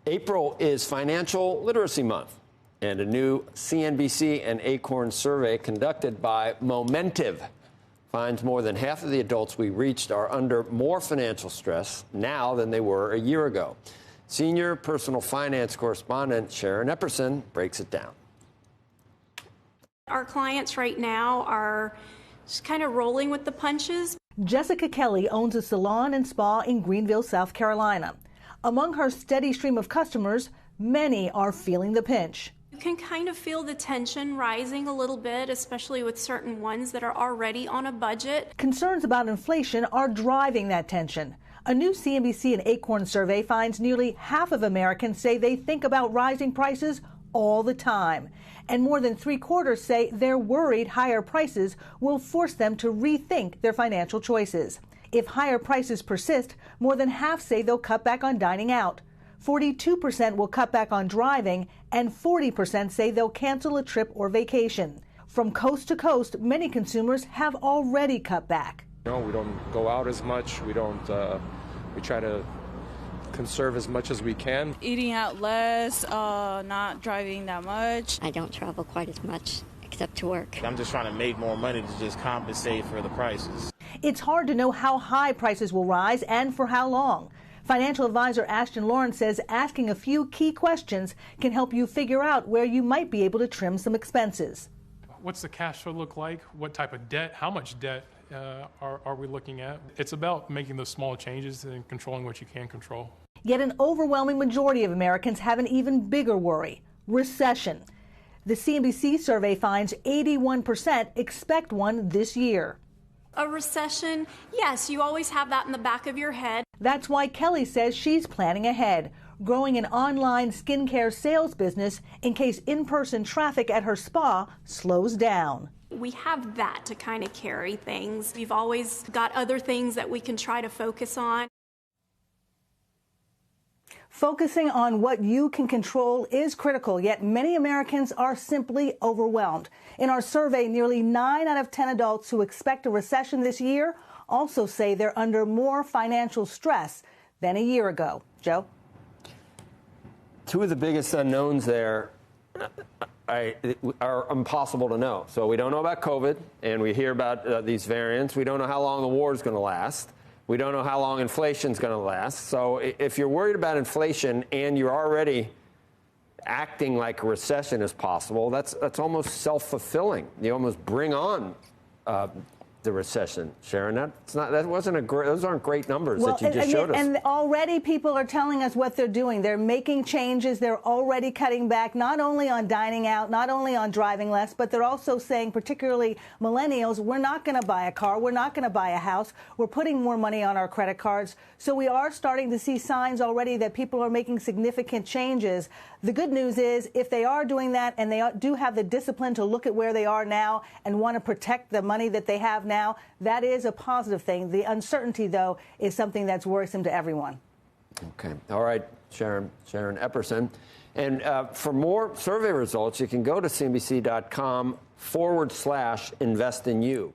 April is Financial Literacy Month, and a new CNBC and Acorn survey conducted by Momentive finds more than half of the adults we reached are under more financial stress now than they were a year ago. Senior personal finance correspondent Sharon Epperson breaks it down. Our clients right now are just kind of rolling with the punches. Jessica Kelly owns a salon and spa in Greenville, South Carolina. Among her steady stream of customers, many are feeling the pinch. You can kind of feel the tension rising a little bit, especially with certain ones that are already on a budget. Concerns about inflation are driving that tension. A new CNBC and Acorn survey finds nearly half of Americans say they think about rising prices all the time. And more than 3/4 say they're worried higher prices will force them to rethink their financial choices. If higher prices persist, more than half say they'll cut back on dining out. 42% will cut back on driving, and 40% say they'll cancel a trip or vacation. From coast to coast, many consumers have already cut back. We don't go out as much. We try to conserve as much as we can. Eating out less, not driving that much. I don't travel quite as much except to work. I'm just trying to make more money to just compensate for the prices. It's hard to know how high prices will rise and for how long. Financial advisor Ashton Lawrence says asking a few key questions can help you figure out where you might be able to trim some expenses. What's the cash flow look like? What type of debt? How much debt are we looking at? It's about making those small changes and controlling what you can control. Yet an overwhelming majority of Americans have an even bigger worry: recession. The CNBC survey finds 81% expect one this year. A recession, yes, you always have that in the back of your head. That's why Kelly says she's planning ahead, growing an online skincare sales business in case in-person traffic at her spa slows down. We have that to kind of carry things. We've always got other things that we can try to focus on. Focusing on what you can control is critical, yet many Americans are simply overwhelmed. In our survey, nearly 9 out of 10 adults who expect a recession this year also say they're under more financial stress than a year ago. Joe? Two of the biggest unknowns there are impossible to know. So we don't know about COVID, and we hear about these variants. We don't know how long the war is going to last. We don't know how long inflation is going to last. So if you're worried about inflation and you're already acting like a recession is possible, that's almost self-fulfilling. You almost bring on the recession, Sharon. Those aren't great numbers that you just showed us. And already people are telling us what they're doing. They're making changes. They're already cutting back, not only on dining out, not only on driving less, but they're also saying, particularly millennials, we're not going to buy a car. We're not going to buy a house. We're putting more money on our credit cards. So we are starting to see signs already that people are making significant changes. The good news is if they are doing that and they do have the discipline to look at where they are now and want to protect the money that they have now, that is a positive thing. The uncertainty, though, is something that's worrisome to everyone. Okay. All right, Sharon Epperson. And for more survey results, you can go to cnbc.com/investinYou.